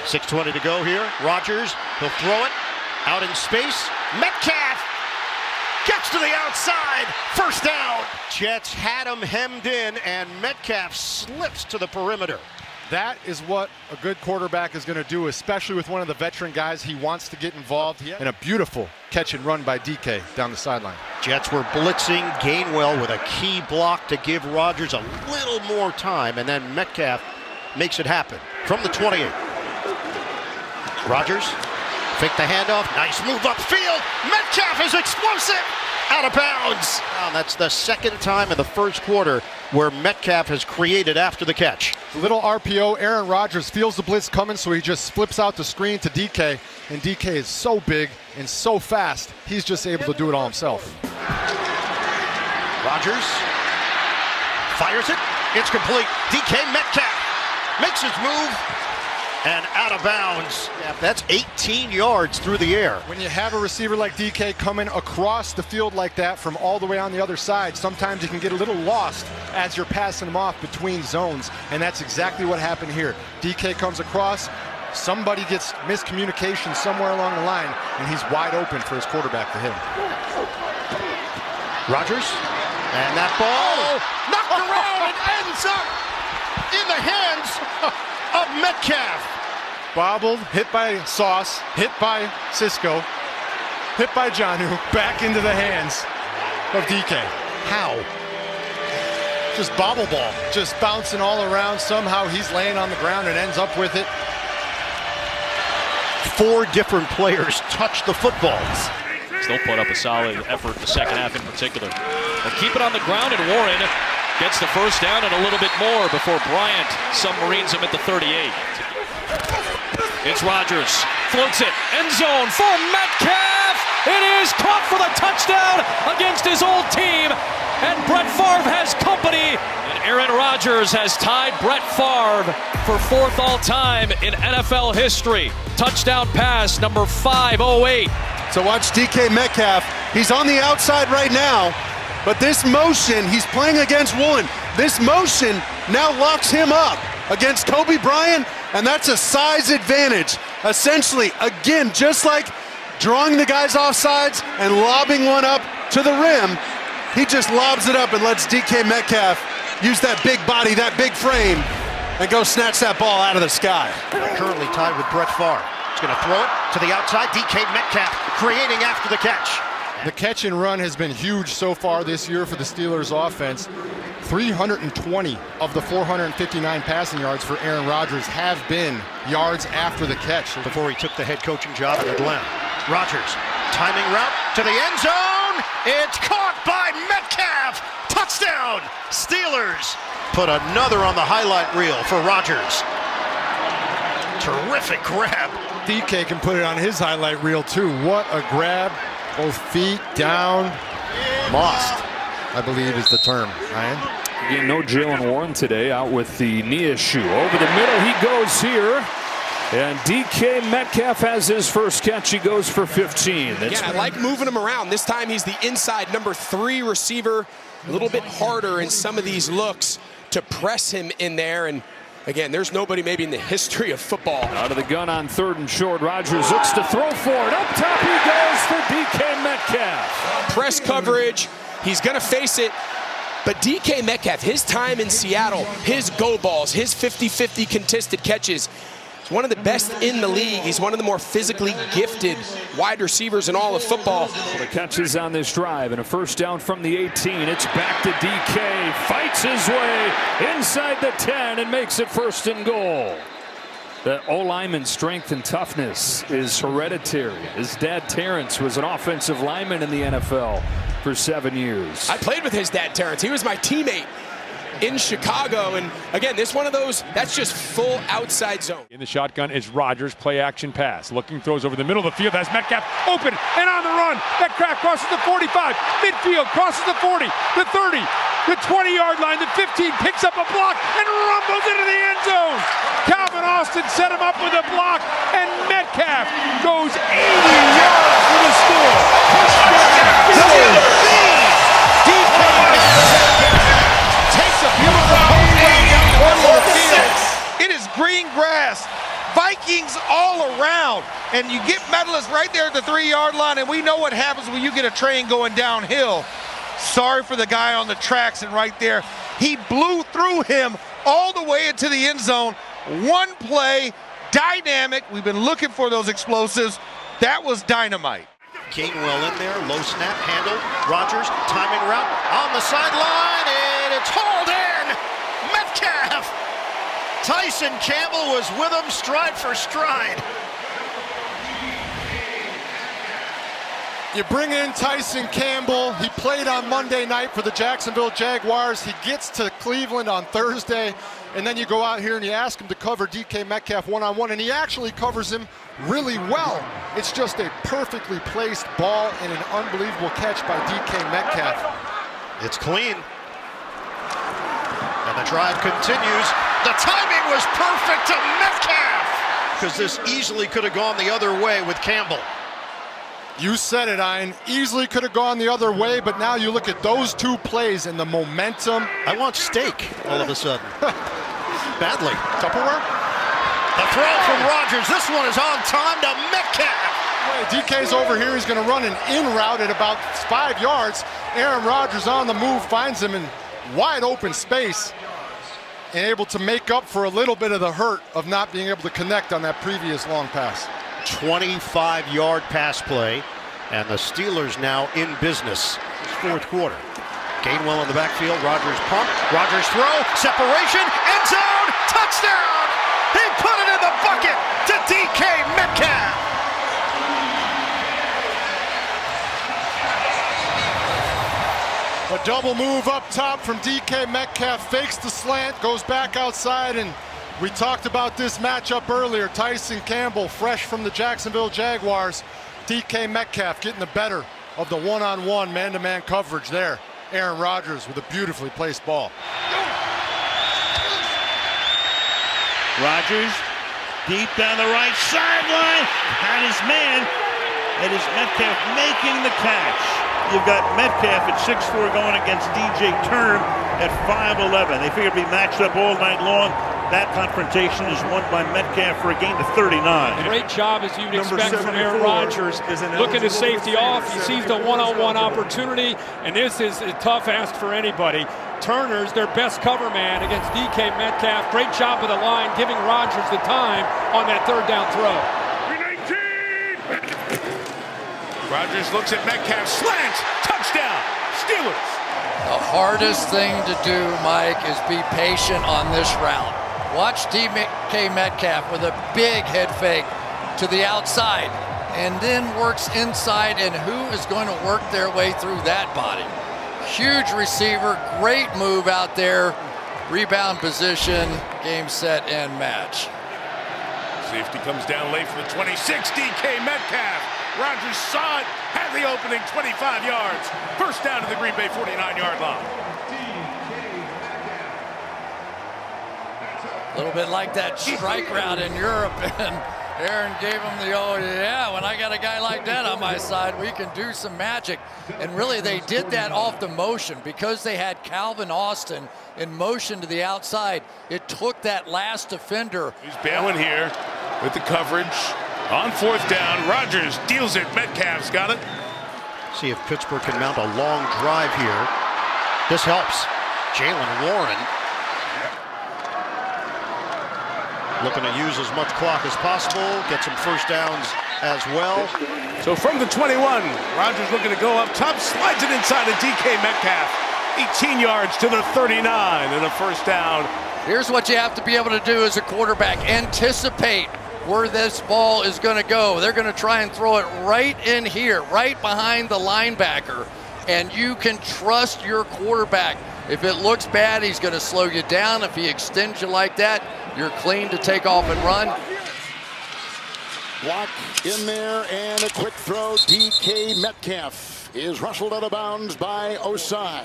6:20 to go here. Rodgers, he'll throw it out in space. Metcalf gets to the outside. First down. Jets had him hemmed in, and Metcalf slips to the perimeter. That is what a good quarterback is going to do, especially with one of the veteran guys. He wants to get involved. And a beautiful catch and run by DK down the sideline. Jets were blitzing Gainwell with a key block to give Rodgers a little more time, and then Metcalf makes it happen from the 28. Rodgers, fake the handoff, nice move upfield. Metcalf is explosive, out of bounds. And that's the second time in the first quarter where Metcalf has created after the catch. Little RPO, Aaron Rodgers feels the blitz coming, so he just flips out the screen to DK, and DK is so big and so fast, he's just able to do it all himself. Rodgers fires it, it's complete. DK Metcalf makes his move, and out of bounds. That's 18 yards through the air. When you have a receiver like DK coming across the field like that from all the way on the other side, sometimes you can get a little lost as you're passing him off between zones, and that's exactly what happened here. DK comes across, somebody gets miscommunication somewhere along the line, and he's wide open for his quarterback to hit him. Rodgers, and that ball knocked around and ends up in the hands of Metcalf. Bobbled, hit by Sauce, hit by Cisco, hit by Jonnu, back into the hands of DK. How? Just bobble ball, just bouncing all around. Somehow he's laying on the ground and ends up with it. 4 different players touch the footballs. Still put up a solid effort the second half in particular. They'll keep it on the ground, and Warren gets the first down and a little bit more before Bryant submarines him at the 38. It's Rodgers, floats it, end zone for Metcalf. It is caught for the touchdown against his old team, and Brett Favre has company. And Aaron Rodgers has tied Brett Favre for 4th all-time in NFL history. Touchdown pass number 508. So watch DK Metcalf. He's on the outside right now. But this motion, he's playing against Woolen. This motion now locks him up against Kobe Bryant, and that's a size advantage. Essentially, again, just like drawing the guys off sides and lobbing one up to the rim, he just lobs it up and lets DK Metcalf use that big body, that big frame, and go snatch that ball out of the sky. Currently tied with Brett Favre. He's going to throw it to the outside. DK Metcalf creating after the catch. The catch and run has been huge so far this year for the Steelers offense. 320 of the 459 passing yards for Aaron Rodgers have been yards after the catch. Before he took the head coaching job in Atlanta. Rodgers, timing route to the end zone. It's caught by Metcalf. Touchdown, Steelers. Put another on the highlight reel for Rodgers. Terrific grab. DK can put it on his highlight reel too. What a grab. Both feet down. Lost, I believe is the term, Ryan. Again, no Jalen Warren today, out with the knee issue. Over the middle he goes here. And DK Metcalf has his first catch. He goes for 15. Again, I like moving him around. This time he's the inside number 3 receiver. A little bit harder in some of these looks to press him in there. And again, there's nobody maybe in the history of football. Out of the gun on 3rd and short. Rodgers looks to throw for it. Up top he goes for DK Metcalf. Press coverage. He's going to face it. But DK Metcalf, his time in Seattle, his go balls, his 50-50 contested catches, he's one of the best in the league. He's one of the more physically gifted wide receivers in all of football. Well, the catches on this drive and a first down from the 18. It's back to DK. Fights his way inside the 10 and makes it 1st and goal. The O-lineman's strength and toughness is hereditary. His dad, Terrence, was an offensive lineman in the NFL for 7 years. I played with his dad, Terrence. He was my teammate in Chicago, and again, this one of those, that's just full outside zone. In the shotgun is Rodgers, play action pass. Looking, throws over the middle of the field, has Metcalf open and on the run. Metcalf crosses the 45, midfield, crosses the 40, the 30, the 20-yard line, the 15, picks up a block and rumbles into the end zone. Calvin Austin set him up with a block, and Metcalf goes 80 yards for the score. Takes a beautiful home run down the middle of the field. It is green grass. Vikings all around. And you get Metcalf right there at the 3-yard line, and we know what happens when you get a train going downhill. Sorry for the guy on the tracks, and right there, he blew through him all the way into the end zone. One play, dynamic. We've been looking for those explosives. That was dynamite. Gainwell in there, low snap, handle. Rodgers, timing route, on the sideline, and it's hauled in! Metcalf! Tyson Campbell was with him stride for stride. You bring in Tyson Campbell. He played on Monday night for the Jacksonville Jaguars. He gets to Cleveland on Thursday, and then you go out here and you ask him to cover DK Metcalf one-on-one, and he actually covers him really well. It's just a perfectly placed ball and an unbelievable catch by DK Metcalf. It's clean. And the drive continues. The timing was perfect to Metcalf, because this easily could have gone the other way with Campbell. You said it, Ian. Easily could have gone the other way, but now you look at those two plays and the momentum. I want steak all of a sudden. Badly. Tupperware? The throw from Rodgers. This one is on time to Metcalf. DK's over here. He's going to run an in route at about 5 yards. Aaron Rodgers on the move, finds him in wide open space, and able to make up for a little bit of the hurt of not being able to connect on that previous long pass. 25-yard pass play, and the Steelers now in business. Fourth quarter. Gainwell in the backfield. Rodgers pump. Rodgers throw. Separation. End zone. Touchdown. He put it in the bucket to DK Metcalf. A double move up top from DK Metcalf. Fakes the slant. Goes back outside, and we talked about this matchup earlier. Tyson Campbell, fresh from the Jacksonville Jaguars. DK Metcalf getting the better of the one-on-one, man-to-man coverage there. Aaron Rodgers with a beautifully placed ball. Rodgers deep down the right sideline. And his man, it is Metcalf making the catch. You've got Metcalf at 6'4" going against DJ Turner at 5'11". They figure it'd be matched up all night long. That confrontation is won by Metcalf for a gain to 39. Great job, as you'd expect from Aaron Rodgers. Looking his safety off, he sees the one-on-one opportunity, and this is a tough ask for anybody. Turner's their best cover man against DK Metcalf. Great job of the line, giving Rodgers the time on that third down throw. Rodgers looks at Metcalf, slant, touchdown, Steelers. The hardest thing to do, Mike, is be patient on this route. Watch DK Metcalf with a big head fake to the outside, and then works inside, and who is going to work their way through that body? Huge receiver, great move out there, rebound position, game, set, and match. Safety comes down late for the 26, DK Metcalf. Rodgers saw it, had the opening, 25 yards. First down to the Green Bay 49-yard line. A little bit like that strike route in Europe, and Aaron gave him the, oh yeah, when I got a guy like that on my side, we can do some magic. And really, they did that off the motion because they had Calvin Austin in motion to the outside. It took that last defender. He's bailing here with the coverage. On fourth down, Rodgers deals it. Metcalf's got it. See if Pittsburgh can mount a long drive here. This helps. Jalen Warren looking to use as much clock as possible, get some first downs as well. So from the 21, Rodgers looking to go up top, slides it inside to DK Metcalf. 18 yards to the 39 and a first down. Here's what you have to be able to do as a quarterback. Anticipate where this ball is going to go. They're going to try and throw it right in here, right behind the linebacker. And you can trust your quarterback. If it looks bad, he's going to slow you down. If he extends you like that, you're clean to take off and run. Block in there and a quick throw. DK Metcalf is rustled out of bounds by Osai.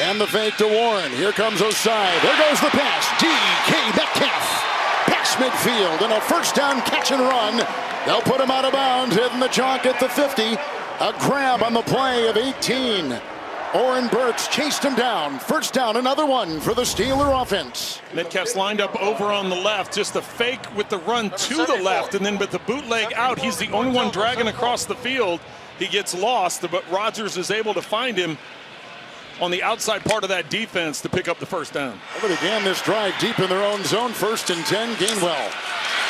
And the fake to Warren. Here comes Osai. There goes the pass. DK Metcalf. Past midfield and a first down catch and run. They'll put him out of bounds, hitting the chalk at the 50. A grab on the play of 18. Oren Burks chased him down. First down, another one for the Steeler offense. Metcalf's lined up over on the left, just a fake with the run to the left, and then with the bootleg out, he's the only one dragging across the field. He gets lost, but Rodgers is able to find him on the outside part of that defense to pick up the first down. They began this drive deep in their own zone. 1st and 10, Gainwell.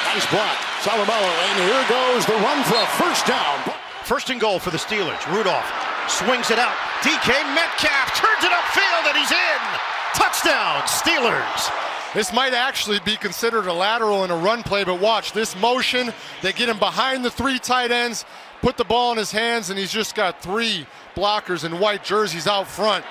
Nice block. Salomalo, and here goes the run for a first down. 1st and goal for the Steelers. Rudolph swings it out. DK Metcalf turns it upfield, and he's in. Touchdown, Steelers. This might actually be considered a lateral in a run play, but watch this motion. They get him behind the 3 tight ends, put the ball in his hands, and he's just got 3 blockers in white jerseys out front.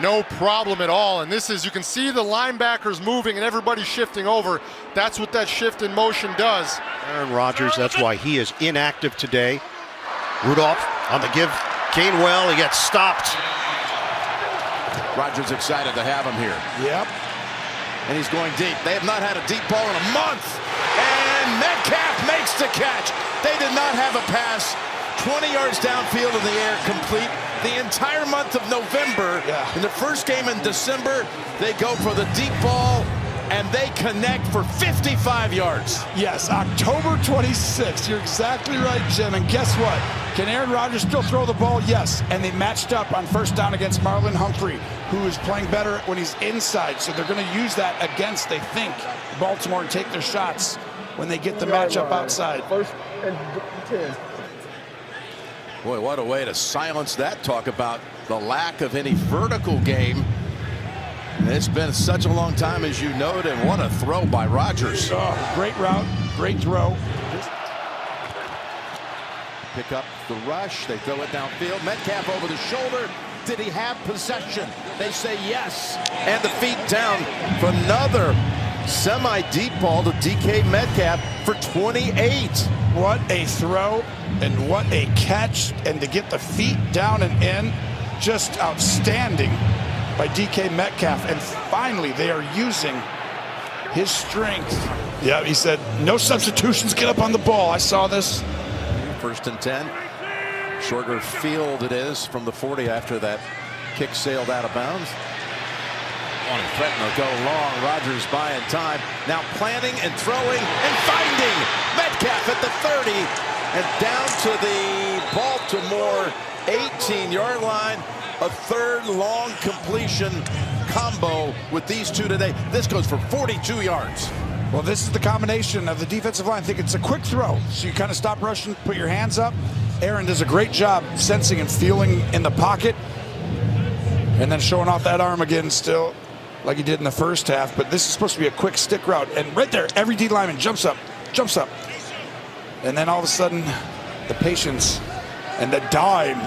No problem at all. And this is, you can see the linebackers moving and everybody shifting over. That's what that shift in motion does. Aaron Rodgers, that's why he is inactive today. Rudolph on the give. Gainwell, he gets stopped. Rodgers excited to have him here. Yep. And he's going deep. They have not had a deep ball in a month. And Metcalf makes the catch. They did not have a pass 20 yards downfield in the air complete the entire month of November. In the first game in December, they go for the deep ball, and they connect for 55 yards. Yes, October 26th. You're exactly right, Jim. And guess what? Can Aaron Rodgers still throw the ball? Yes. And they matched up on 1st down against Marlon Humphrey, who is playing better when he's inside. So they're going to use that against, they think, Baltimore and take their shots when they get the matchup outside. 1st and 10. Boy, what a way to silence that. Talk about the lack of any vertical game. And it's been such a long time, as you noted, and what a throw by Rodgers. Oh, great route, great throw. Pick up the rush, they throw it downfield. Metcalf over the shoulder. Did he have possession? They say yes. And the feet down for another semi-deep ball to DK Metcalf for 28. What a throw and what a catch, and to get the feet down and in, just outstanding by DK Metcalf. And finally, they are using his strength. Yeah, he said, no substitutions, get up on the ball. I saw this. 1st and 10. Shorter field it is from the 40 after that kick sailed out of bounds. On and threaten to go long. Rodgers buying time. Now planting and throwing and finding Metcalf at the 30 and down to the Baltimore 18-yard line. A 3rd long completion combo with these two today. This goes for 42 yards. Well, this is the combination of the defensive line. I think it's a quick throw. So you kind of stop rushing, put your hands up. Aaron does a great job sensing and feeling in the pocket. And then showing off that arm again still like he did in the first half. But this is supposed to be a quick stick route. And right there, every D lineman jumps up. And then all of a sudden, the patience and the dime.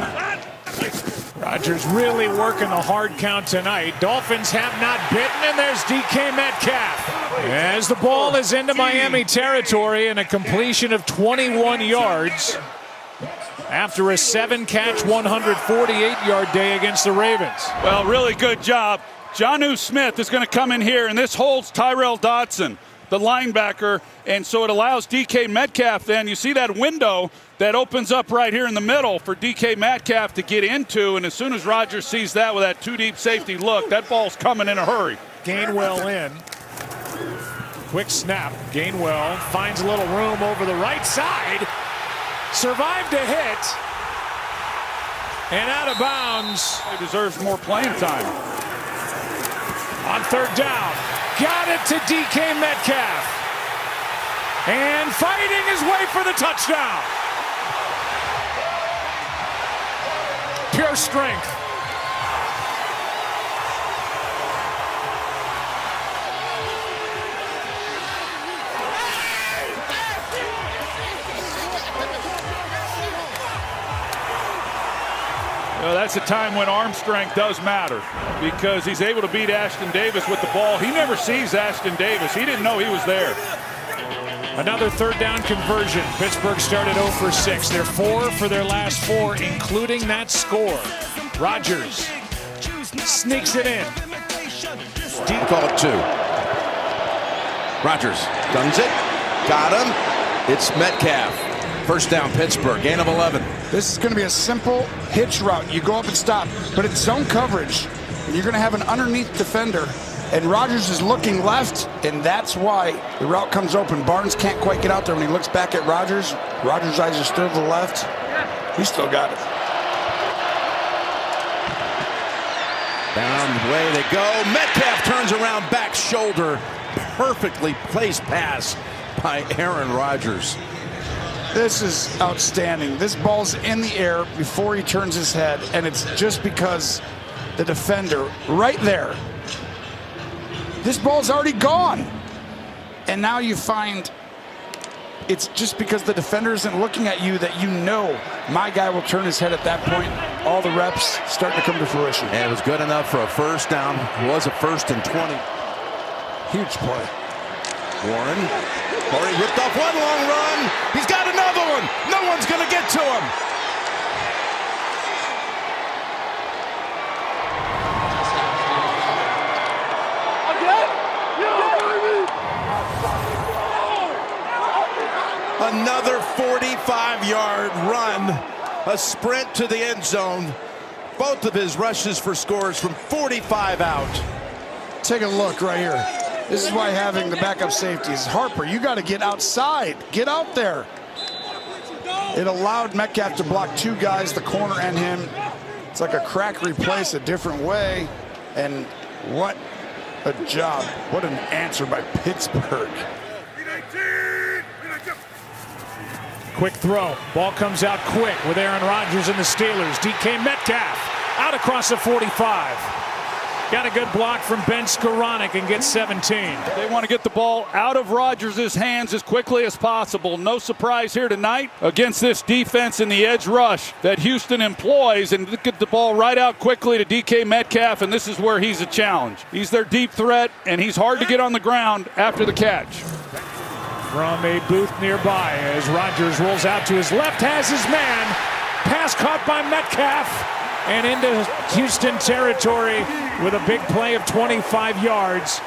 Rodgers really working the hard count tonight. Dolphins have not bitten, and there's DK Metcalf. As the ball is into Miami territory and a completion of 21 yards after a 7-catch, 148-yard day against the Ravens. Well, really good job. Jonnu Smith is going to come in here, and this holds Tyrell Dodson, the linebacker, and so it allows DK Metcalf then. You see that window that opens up right here in the middle for DK Metcalf to get into, and as soon as Rodgers sees that with that 2-deep safety look, that ball's coming in a hurry. Gainwell in. Quick snap. Gainwell finds a little room over the right side. Survived a hit. And out of bounds. He deserves more playing time. On 3rd down. Got it to DK Metcalf. And fighting his way for the touchdown. Pure strength. Well, that's a time when arm strength does matter because he's able to beat Ashton Davis with the ball. He never sees Ashton Davis. He didn't know he was there. Another 3rd down conversion. Pittsburgh started 0 for 6. They're 4 for their last 4, including that score. Rodgers sneaks it in. We'll call it 2. Rodgers guns it. Got him. It's Metcalf. First down, Pittsburgh, gain of 11. This is going to be a simple hitch route. You go up and stop, but it's zone coverage. And you're going to have an underneath defender, and Rodgers is looking left, and that's why the route comes open. Barnes can't quite get out there. When he looks back at Rodgers, Rodgers' eyes are still to the left. He still got it. Down the way they go. Metcalf turns around, back shoulder. Perfectly placed pass by Aaron Rodgers. This is outstanding. This ball's in the air before he turns his head, and it's just because the defender right there. This ball's already gone. And now you find it's just because the defender isn't looking at you that you know my guy will turn his head at that point. All the reps starting to come to fruition. And it was good enough for a first down. It was a 1st and 20. Huge play. Warren already ripped off one long run. He's got another one. No one's going to get to him. Another 45-yard run, a sprint to the end zone. Both of his rushes for scores from 45 out. Take a look right here. This is why having the backup safety is Harper. You got to get outside. Get out there. It allowed Metcalf to block 2 guys, the corner and him. It's like a crack replace a different way. And what a job. What an answer by Pittsburgh. Quick throw. Ball comes out quick with Aaron Rodgers and the Steelers. DK Metcalf out across the 45. Got a good block from Ben Skoranek and gets 17. They want to get the ball out of Rodgers' hands as quickly as possible. No surprise here tonight against this defense in the edge rush that Houston employs, and get the ball right out quickly to DK Metcalf, and this is where he's a challenge. He's their deep threat, and he's hard to get on the ground after the catch. From a booth nearby as Rodgers rolls out to his left, has his man. Pass caught by Metcalf and into Houston territory with a big play of 25 yards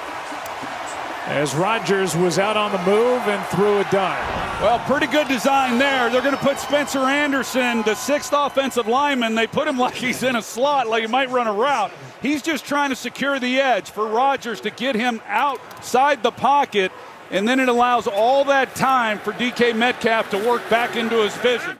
as Rodgers was out on the move and threw a dime. Well, pretty good design there. They're going to put Spencer Anderson, the 6th offensive lineman. They put him like he's in a slot, like he might run a route. He's just trying to secure the edge for Rodgers to get him outside the pocket, and then it allows all that time for DK Metcalf to work back into his vision.